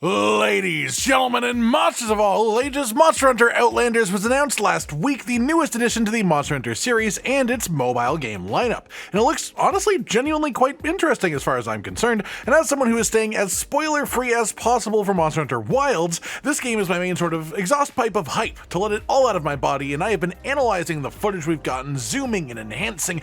Ladies, gentlemen, and monsters of all ages, Monster Hunter Outlanders was announced last week, the newest addition to the Monster Hunter series and its mobile game lineup. And it looks honestly genuinely quite interesting as far as I'm concerned, and as someone who is staying as spoiler-free as possible for Monster Hunter Wilds, this game is my main sort of exhaust pipe of hype to let it all out of my body, and I have been analyzing the footage we've gotten, zooming and enhancing,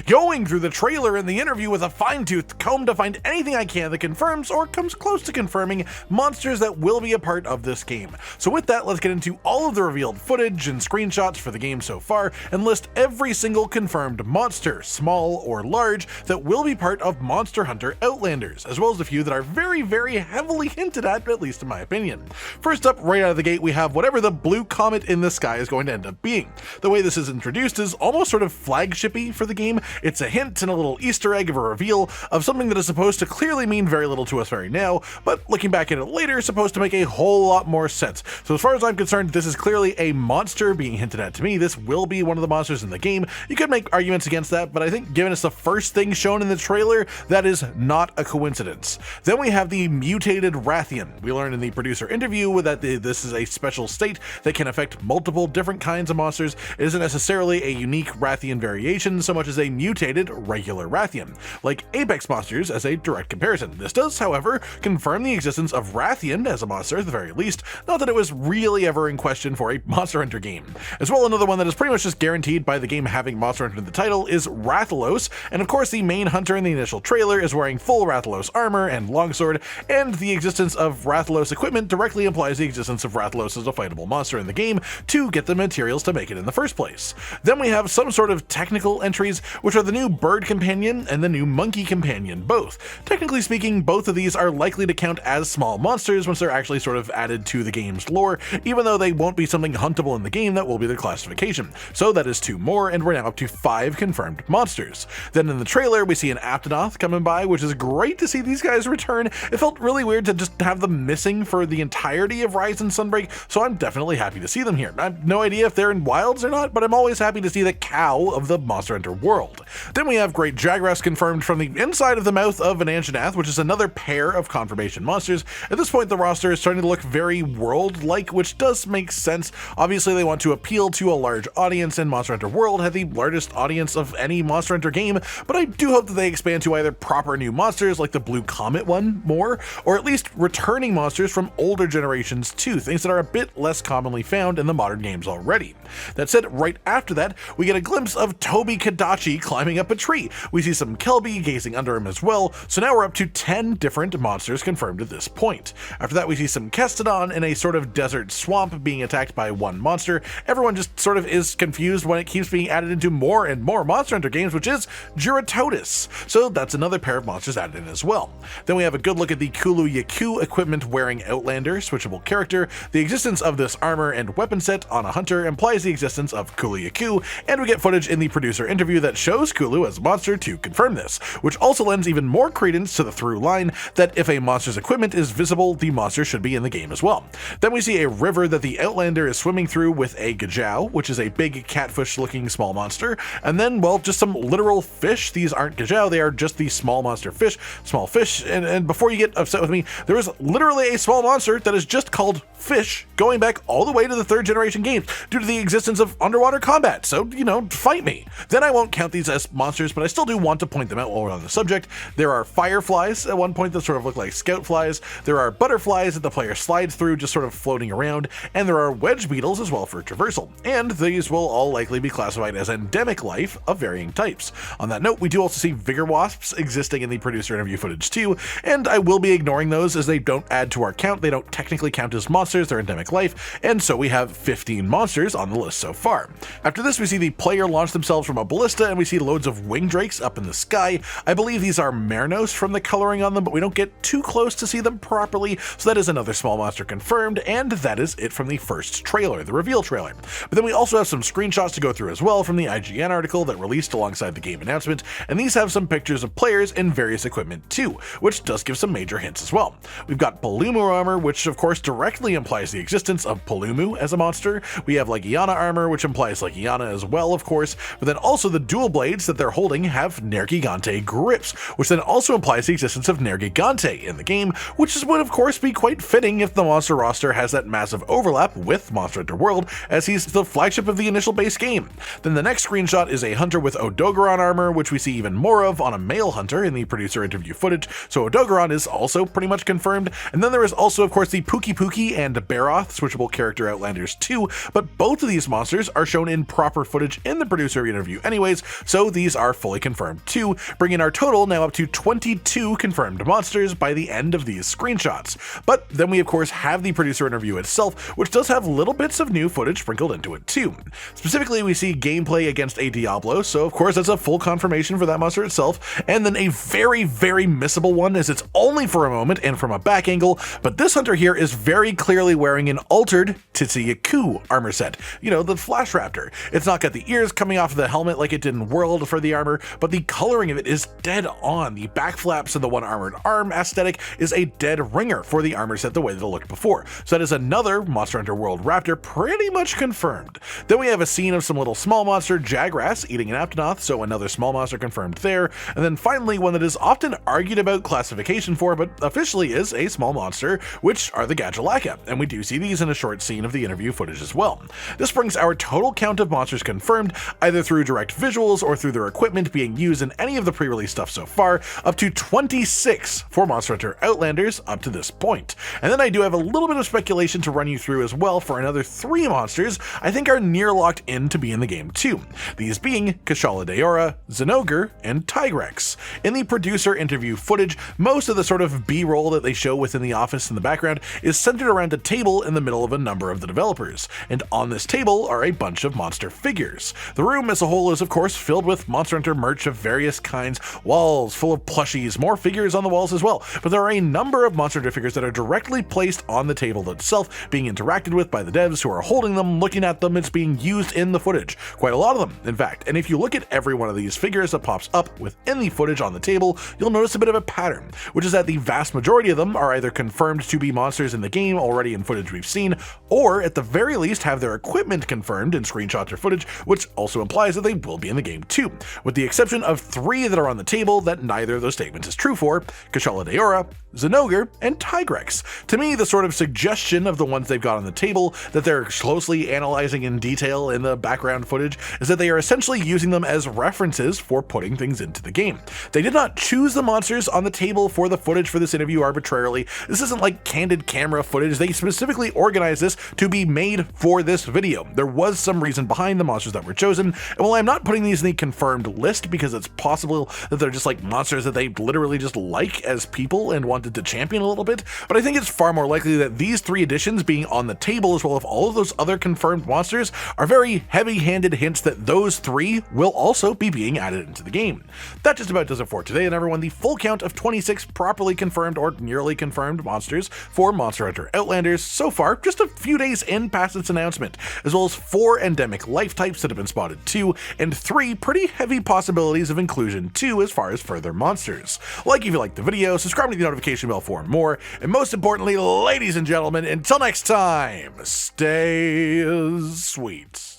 going through the trailer and the interview with a fine-tooth comb to find anything I can that confirms or comes close to confirming monsters that will be a part of this game. So with that, let's get into all of the revealed footage and screenshots for the game so far and list every single confirmed monster, small or large, that will be part of Monster Hunter Outlanders, as well as a few that are very, very heavily hinted at least in my opinion. First up, right out of the gate, we have whatever the blue comet in the sky is going to end up being. The way this is introduced is almost sort of flagship-y for the game. It's a hint and a little Easter egg of a reveal of something that is supposed to clearly mean very little to us right now, but looking back at it later is supposed to make a whole lot more sense. So as far as I'm concerned, this is clearly a monster being hinted at to me. This will be one of the monsters in the game. You could make arguments against that, but I think given it's the first thing shown in the trailer, that is not a coincidence. Then we have the mutated Rathian. We learned in the producer interview that this is a special state that can affect multiple different kinds of monsters. It isn't necessarily a unique Rathian variation so much as a mutated regular Rathian, like Apex monsters as a direct comparison. This does, however, confirm the existence of Rathian as a monster at the very least, not that it was really ever in question for a Monster Hunter game. As well, another one that is pretty much just guaranteed by the game having Monster Hunter in the title is Rathalos, and of course the main hunter in the initial trailer is wearing full Rathalos armor and longsword, and the existence of Rathalos equipment directly implies the existence of Rathalos as a fightable monster in the game to get the materials to make it in the first place. Then we have some sort of technical entries, which are the new bird companion and the new monkey companion both. Technically speaking, both of these are likely to count as small monsters once they're actually sort of added to the game's lore, even though they won't be something huntable in the game. That will be their classification. So that is 2 more, and we're now up to 5 confirmed monsters. Then in the trailer, we see an Aptonoth coming by, which is great to see these guys return. It felt really weird to just have them missing for the entirety of Rise and Sunbreak, so I'm definitely happy to see them here. I have no idea if they're in Wilds or not, but I'm always happy to see the cow of the Monster Hunter world. Then we have Great Jagras confirmed from the inside of the mouth of an Anjanath, which is another pair of confirmation monsters. At this point, the roster is starting to look very world-like, which does make sense. Obviously, they want to appeal to a large audience, and Monster Hunter World had the largest audience of any Monster Hunter game, but I do hope that they expand to either proper new monsters like the Blue Comet one more, or at least returning monsters from older generations too, things that are a bit less commonly found in the modern games already. That said, right after that, we get a glimpse of Toby Kadachi climbing up a tree. We see some Kelby gazing under him as well, so now we're up to 10 different monsters confirmed at this point. After that, we see some Kestodon in a sort of desert swamp being attacked by one monster. Everyone just sort of is confused when it keeps being added into more and more Monster Hunter games, which is Juratotus. So that's another pair of monsters added in as well. Then we have a good look at the Kulu Yaku equipment wearing Outlander, switchable character. The existence of this armor and weapon set on a hunter implies the existence of Kulu Yaku, and we get footage in the producer interview that shows Kulu as a monster to confirm this, which also lends even more credence to the through line that if a monster's equipment is visible, the monster should be in the game as well. Then we see a river that the Outlander is swimming through with a Gajau, which is a big catfish-looking small monster, and then, well, just some literal fish. These aren't Gajau, they are just the small monster fish, small fish, and before you get upset with me, there is literally a small monster that is just called Fish, going back all the way to the 3rd generation games, due to the existence of underwater combat, so, you know, fight me. Then I won't count these as monsters, but I still do want to point them out while we're on the subject. There are fireflies at one point that sort of look like scout flies, there are butterflies that the player slides through just sort of floating around, and there are wedge beetles as well for traversal, and these will all likely be classified as endemic life of varying types. On that note, we do also see vigor wasps existing in the producer interview footage too, and I will be ignoring those as they don't add to our count. They don't technically count as monsters, they're endemic life, and so we have 15 monsters on the list so far. After this, we see the player launch themselves from a ballista, and we see loads of wing drakes up in the sky. I believe these are Mernos from the coloring on them, but we don't get too close to see them properly, so that is another small monster confirmed, and that is it from the first trailer, the reveal trailer. But then we also have some screenshots to go through as well from the IGN article that released alongside the game announcement, and these have some pictures of players and various equipment too, which does give some major hints as well. We've got Palumu armor, which of course directly implies the existence of Palumu as a monster. We have Legiana armor, which implies Legiana as well, of course, but then also the dual blades that they're holding have Nergigante grips, which then also implies the existence of Nergigante in the game, which would of course be quite fitting if the monster roster has that massive overlap with Monster Hunter World, as he's the flagship of the initial base game. Then the next screenshot is a hunter with Odogaron armor, which we see even more of on a male hunter in the producer interview footage, so Odogaron is also pretty much confirmed. And then there is also of course the Pookie and Baroth switchable character Outlanders 2, but both of these monsters are shown in proper footage in the producer interview anyways, so these are fully confirmed too, bringing our total now up to 22 confirmed monsters by the end of these screenshots. But then we of course have the producer interview itself, which does have little bits of new footage sprinkled into it too. Specifically, we see gameplay against a Diablo, so of course that's a full confirmation for that monster itself, and then a very missable one as it's only for a moment and from a back angle, but this hunter here is very clearly wearing an altered Titsuyaku armor set, you know, the Flash Raptor. It's not got the ears coming off of the helmet like it did in World for the armor, but the coloring of it is dead on. The back flaps and the one armored arm aesthetic is a dead ringer for the armor set the way that it looked before. So that is another Monster Hunter World Raptor pretty much confirmed. Then we have a scene of some little small monster Jagras eating an Aptonoth, so another small monster confirmed there. And then finally one that is often argued about classification for, but officially is a small monster, which are the gacha, and we do see these in a short scene of the interview footage as well. This brings our total count of monsters confirmed, either through direct visuals or through their equipment being used in any of the pre-release stuff so far, up to 26 for Monster Hunter Outlanders up to this point. And then I do have a little bit of speculation to run you through as well for another 3 monsters I think are near locked in to be in the game too. These being Kashala Daora, Zinogre, and Tigrex. In the producer interview footage, most of the sort of B-roll that they show within the office in the background is centered around a table in the middle of a number of the developers, and on this table are a bunch of monster figures. The room as a whole is of course filled with Monster Hunter merch of various kinds, walls full of plushies, more figures on the walls as well, but there are a number of Monster Hunter figures that are directly placed on the table itself, being interacted with by the devs who are holding them, looking at them. It's being used in the footage, quite a lot of them in fact, and if you look at every one of these figures that pops up within the footage on the table, you'll notice a bit of a pattern, which is that the vast majority of them are either confirmed to be monsters in the game already in footage we've seen, or at the very least have their equipment confirmed in screenshots or footage, which also implies that they will be in the game too, with the exception of 3 that are on the table that neither of those statements is true for: Kashala Daora, Zinogre, and Tigrex. To me, the sort of suggestion of the ones they've got on the table that they're closely analyzing in detail in the background footage is that they are essentially using them as references for putting things into the game. They did not choose the monsters on the table for the footage for this interview arbitrarily. This isn't like candid camera footage. They specifically organized this to be made for this video. There was some reason behind the monsters that were chosen, and while I'm not putting these in the confirmed list because it's possible that they're just like monsters that they literally just like as people and wanted to champion a little bit, but I think it's far more likely that these 3 additions being on the table as well as all of those other confirmed monsters are very heavy-handed hints that those 3 will also be being added into the game. That just about does it for today, and everyone. The full count of 26 properly confirmed or nearly confirmed monsters for Monster Hunter Outlanders so far, just a few days in past its announcement, as well as 4 endemic life types that have been spotted too, and 3 pretty heavy possibilities of inclusion too as far as further monsters. Like if you liked the video, subscribe to the notification bell for more, and most importantly, ladies and gentlemen, until next time, stay sweet.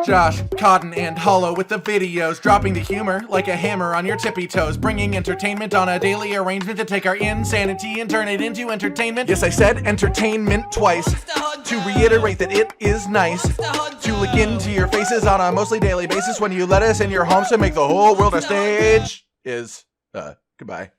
Josh, Cotton, and Hollow with the videos, dropping the humor like a hammer on your tippy toes, bringing entertainment on a daily arrangement to take our insanity and turn it into entertainment. Yes, I said entertainment twice, to reiterate that it is nice to look into your faces on a mostly daily basis when you let us in your homes to make the whole world a stage. Goodbye.